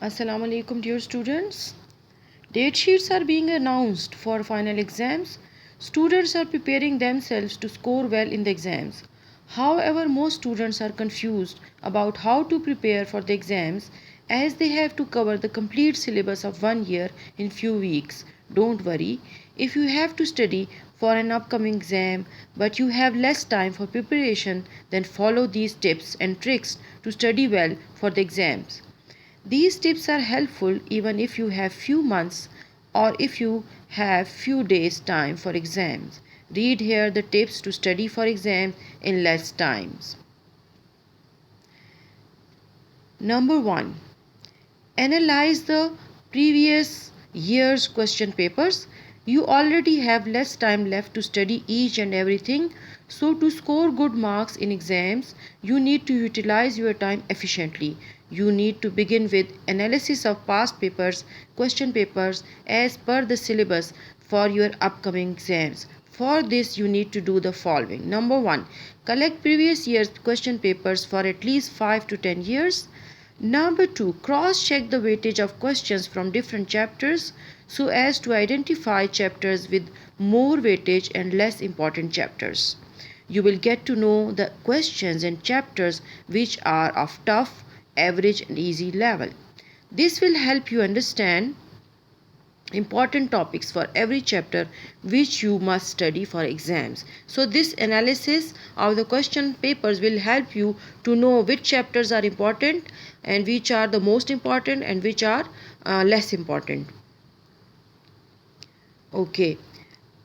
Assalamu alaikum dear students. Date sheets are being announced for final exams. Students are preparing themselves to score well in the exams. However, most students are confused about how to prepare for the exams as they have to cover the complete syllabus of 1 year in few weeks. Don't worry, if you have to study for an upcoming exam but you have less time for preparation, then follow these tips and tricks to study well for the exams. These tips are helpful even if you have few months or if you have few days time for exams. Read here the tips to study for exams in less times. Number 1. Analyze the previous year's question papers. You already have less time left to study each and everything. So to score good marks in exams, you need to utilize your time efficiently. You need to begin with analysis of past papers, question papers as per the syllabus for your upcoming exams. For this, you need to do the following. Number 1. Collect previous year's question papers for at least 5 to 10 years. Number 2, cross-check the weightage of questions from different chapters so as to identify chapters with more weightage and less important chapters. You will get to know the questions and chapters which are of tough, average and easy level. This will help you understand important topics for every chapter which you must study for exams. So this analysis of the question papers will help you to know which chapters are important and which are the most important and which are less important. Okay.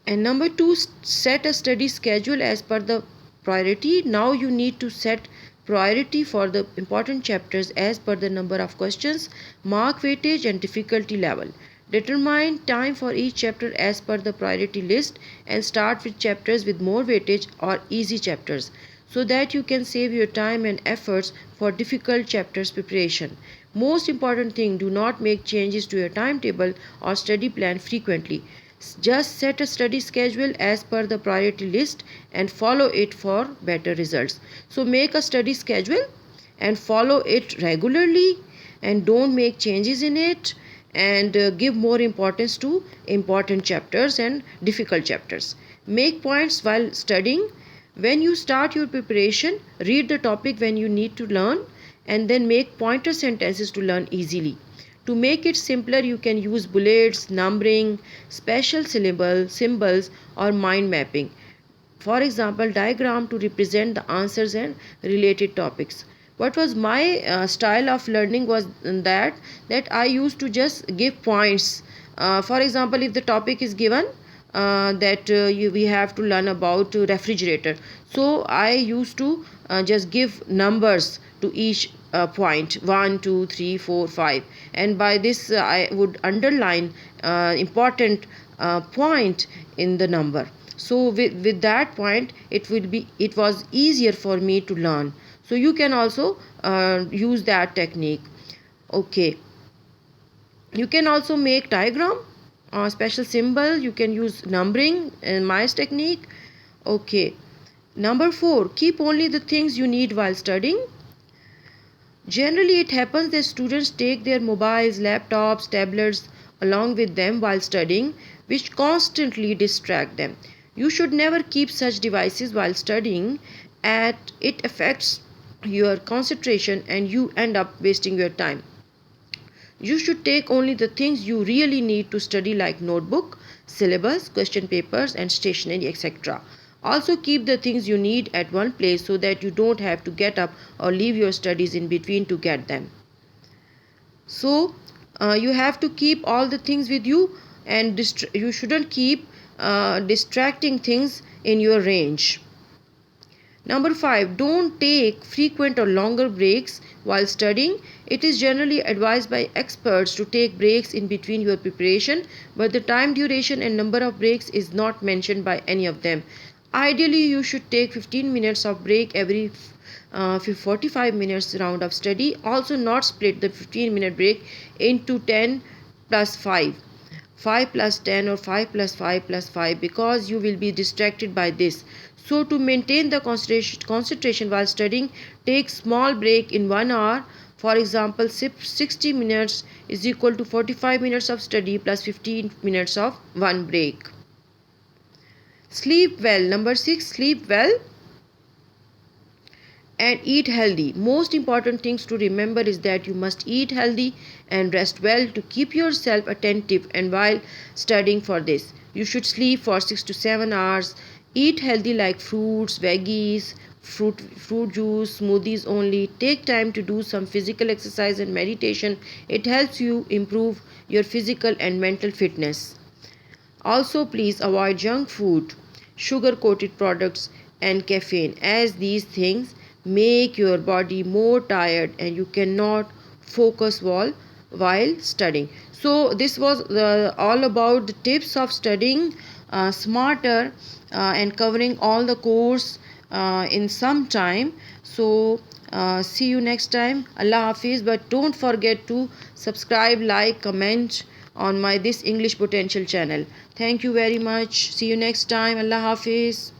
And number 2, set a study schedule as per the priority. Now you need to set priority for the important chapters as per the number of questions, mark weightage and difficulty level. Determine time for each chapter as per the priority list and start with chapters with more weightage or easy chapters so that you can save your time and efforts for difficult chapters preparation. Most important thing, do not make changes to your timetable or study plan frequently. Just set a study schedule as per the priority list and follow it for better results. So make a study schedule and follow it regularly and don't make changes in it and give more importance to important chapters and difficult chapters. Make points while studying. When you start your preparation, read the topic when you need to learn and then make pointer sentences to learn easily. To make it simpler, you can use bullets, numbering, special symbols or mind mapping. For example, diagram to represent the answers and related topics. What was my style of learning was that I used to just give points. For example, if the topic is given that we have to learn about refrigerator, so I used to just give numbers to each point 1 2 3 4 5, and by this I would underline important point in the number. So with that point it was easier for me to learn. So you can also use that technique. Okay, you can also make diagram, special symbol. You can use numbering and Myers technique. Okay, number 4, keep only the things you need while studying. Generally, it happens that students take their mobiles, laptops, tablets along with them while studying, which constantly distract them. You should never keep such devices while studying, as it affects your concentration and you end up wasting your time. You should take only the things you really need to study, like notebook, syllabus, question papers and stationery, etc. Also keep the things you need at one place so that you don't have to get up or leave your studies in between to get them. So you have to keep all the things with you and you shouldn't keep distracting things in your range. Number 5, don't take frequent or longer breaks while studying. It is generally advised by experts to take breaks in between your preparation, but the time duration and number of breaks is not mentioned by any of them. Ideally, you should take 15 minutes of break every 45 minutes round of study. Also not split the 15-minute break into 10 plus 5. 5 plus 10 or 5 plus 5 plus 5, because you will be distracted by this. So to maintain the concentration while studying, take small break in 1 hour For example, 60 minutes is equal to 45 minutes of study plus 15 minutes of one break. Sleep well. Number 6, sleep well and eat healthy. Most important things to remember is that you must eat healthy and rest well to keep yourself attentive, and while studying for this you should sleep for 6 to 7 hours. Eat healthy like fruits, veggies, fruit juice, smoothies only. Take time to do some physical exercise and meditation. It helps you improve your physical and mental fitness. Also, please avoid junk food, sugar coated products, and caffeine, as these things make your body more tired and you cannot focus while studying. So, this was all about the tips of studying smarter and covering all the course in some time. So, see you next time. Allah Hafiz. But don't forget to subscribe, like, comment on my This English Potential channel. Thank you very much. See you next time. Allah Hafiz.